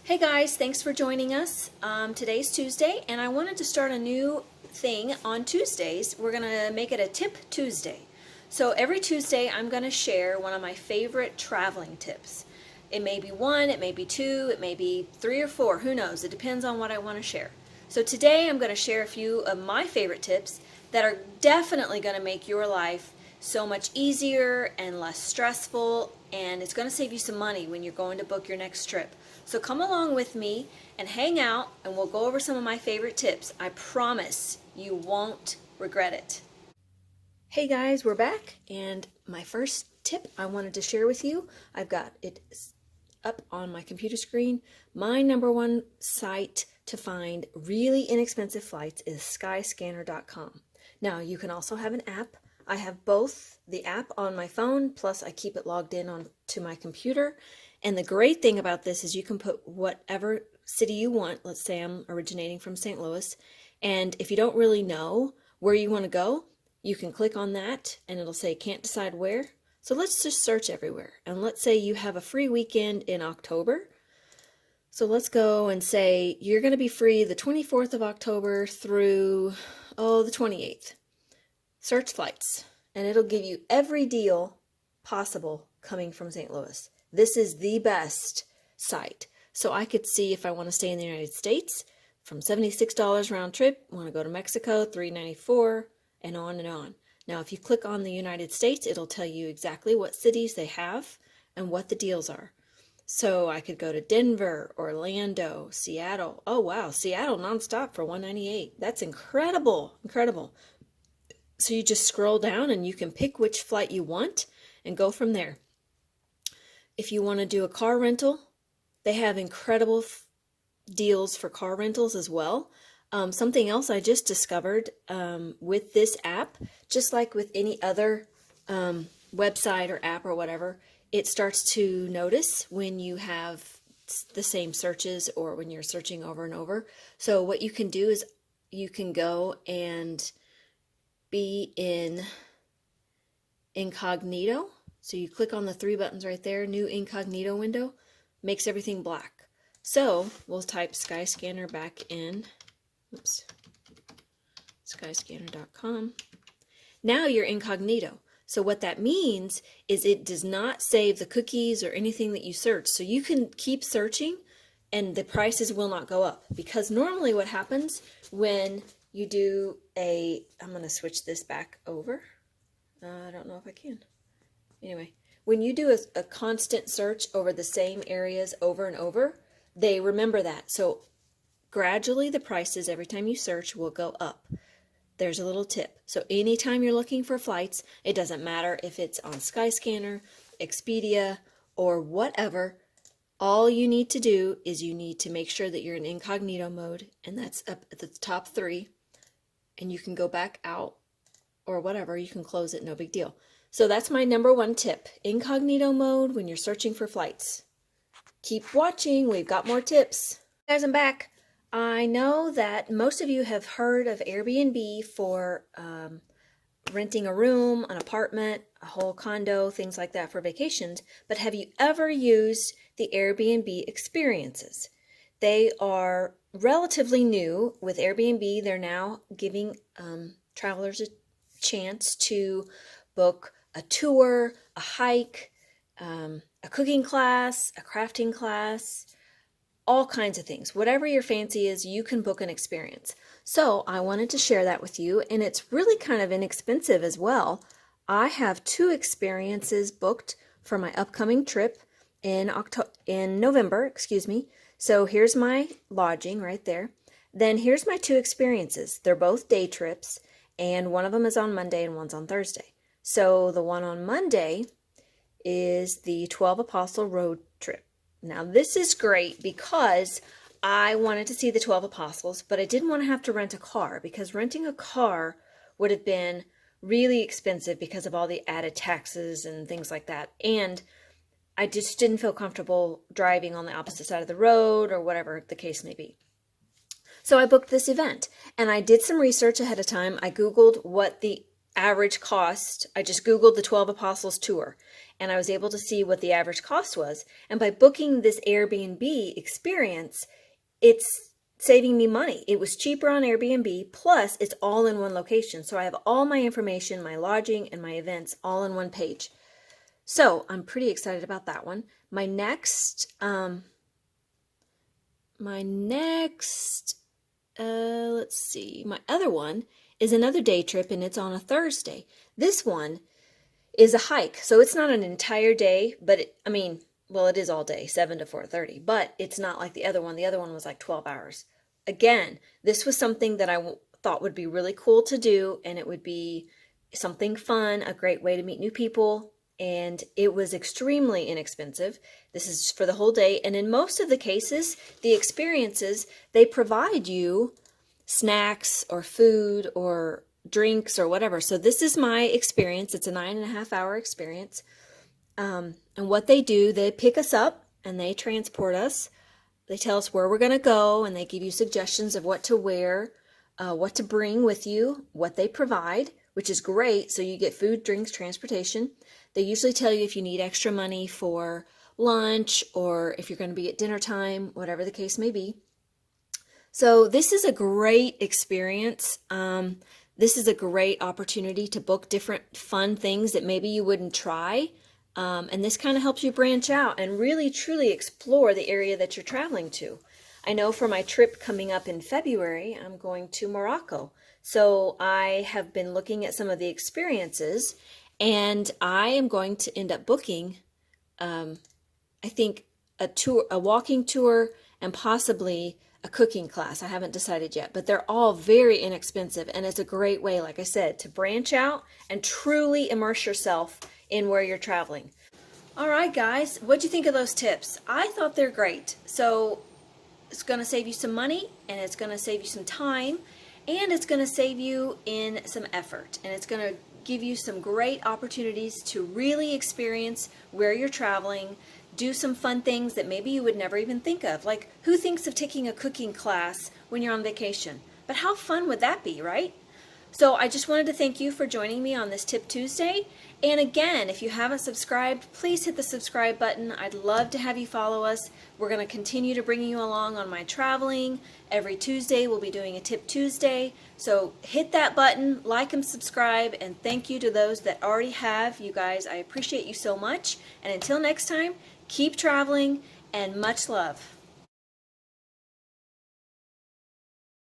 Hey guys, thanks for joining us. Today's Tuesday, and I wanted to start a new thing on Tuesdays. We're going to make it a Tip Tuesday. So every Tuesday, I'm going to share one of my favorite traveling tips. It may be one, it may be two, it may be three or four, who knows? It depends on what I want to share. So today, I'm going to share a few of my favorite tips that are definitely going to make your life so much easier and less stressful, and it's going to save you some money when you're going to book your next trip. So come along with me and hang out, and we'll go over some of my favorite tips. I promise you won't regret it. Hey guys, we're back, and my first tip I wanted to share with you, I've got it up on my computer screen. My number one site to find really inexpensive flights is skyscanner.com. Now, you can also have an app. I have both the app on my phone, plus I keep it logged in onto my computer. And the great thing about this is you can put whatever city you want. Let's say I'm originating from St. Louis. And if you don't really know where you want to go, you can click on that and it'll say can't decide where. So let's just search everywhere. And let's say you have a free weekend in October. So let's go and say you're going to be free the 24th of October through, the 28th. Search flights, and it'll give you every deal possible coming from St. Louis. This is the best site. So I could see if I want to stay in the United States from $76 round trip, want to go to Mexico, $394, and on and on. Now, if you click on the United States, it'll tell you exactly what cities they have and what the deals are. So I could go to Denver, Orlando, Seattle. Oh, wow, Seattle nonstop for $198. That's incredible, incredible. So you just scroll down and you can pick which flight you want and go from there. If you want to do a car rental, they have incredible deals for car rentals as well. Something else I just discovered with this app, just like with any other website or app or whatever, it starts to notice when you have the same searches or when you're searching over and over. So what you can do is you can go and be in incognito. So you click on the three buttons right there, new incognito window, makes everything black. So we'll type Skyscanner back in, skyscanner.com. Now you're incognito. So what that means is it does not save the cookies or anything that you search. So you can keep searching and the prices will not go up, because normally what happens when you do I'm going to switch this back over. I don't know if I can. Anyway, when you do a constant search over the same areas over and over, they remember that. So gradually the prices every time you search will go up. There's a little tip. So anytime you're looking for flights, it doesn't matter if it's on Skyscanner, Expedia, or whatever. All you need to do is you need to make sure that you're in incognito mode, and that's up at the top three. And you can go back out or whatever, you can close it, no big deal. So that's my number one tip, incognito mode when you're searching for flights. Keep watching, we've got more tips. Guys, I'm back. I know that most of you have heard of Airbnb for renting a room, an apartment, a whole condo, things like that for vacations, but have you ever used the Airbnb Experiences? They are relatively new with Airbnb. They're now giving travelers a chance to book a tour, a hike, a cooking class, a crafting class, all kinds of things. Whatever your fancy is, you can book an experience. So I wanted to share that with you, and it's really kind of inexpensive as well. I have 2 experiences booked for my upcoming trip in November, So here's my lodging right there. Then here's my 2 experiences. They're both day trips, and one of them is on Monday and one's on Thursday. So the one on Monday is the 12 Apostle Road Trip. Now this is great because I wanted to see the 12 Apostles, but I didn't want to have to rent a car, because renting a car would have been really expensive because of all the added taxes and things like that. And I just didn't feel comfortable driving on the opposite side of the road or whatever the case may be. So I booked this event, and I did some research ahead of time. I Googled what the average cost. I just Googled the 12 Apostles tour, and I was able to see what the average cost was. And by booking this Airbnb experience, it's saving me money. It was cheaper on Airbnb, plus it's all in one location. So I have all my information, my lodging and my events all in one page. So I'm pretty excited about that one. My next, let's see, my other one is another day trip, and it's on a Thursday. This one is a hike, so it's not an entire day, but it is all day, 7 to 4:30, but it's not like the other one. The other one was like 12 hours. Again, this was something that I thought would be really cool to do, and it would be something fun, a great way to meet new people, and it was extremely inexpensive. This is for the whole day, and in most of the cases, the experiences, they provide you snacks or food or drinks or whatever. So this is my experience. It's a 9.5 hour experience. And what they do, they pick us up and they transport us. They tell us where we're going to go, and they give you suggestions of what to wear, what to bring with you, what they provide, which is great. So you get food, drinks, transportation. They usually tell you if you need extra money for lunch or if you're going to be at dinner time, whatever the case may be. So this is a great experience. This is a great opportunity to book different fun things that maybe you wouldn't try. And this kind of helps you branch out and really truly explore the area that you're traveling to. I know for my trip coming up in February, I'm going to Morocco. So I have been looking at some of the experiences, and I am going to end up booking, I think, a walking tour and possibly a cooking class. I haven't decided yet, but they're all very inexpensive, and it's a great way, like I said, to branch out and truly immerse yourself in where you're traveling. All right, guys, what'd you think of those tips? I thought they're great. So it's going to save you some money, and it's going to save you some time, and it's going to save you in some effort, and it's going to give you some great opportunities to really experience where you're traveling, do some fun things that maybe you would never even think of. Like, who thinks of taking a cooking class when you're on vacation? But how fun would that be, right? So I just wanted to thank you for joining me on this Tip Tuesday. And again, if you haven't subscribed, please hit the subscribe button. I'd love to have you follow us. We're going to continue to bring you along on my traveling. Every Tuesday we'll be doing a Tip Tuesday. So hit that button, like and subscribe, and thank you to those that already have. You guys, I appreciate you so much. And until next time, keep traveling and much love.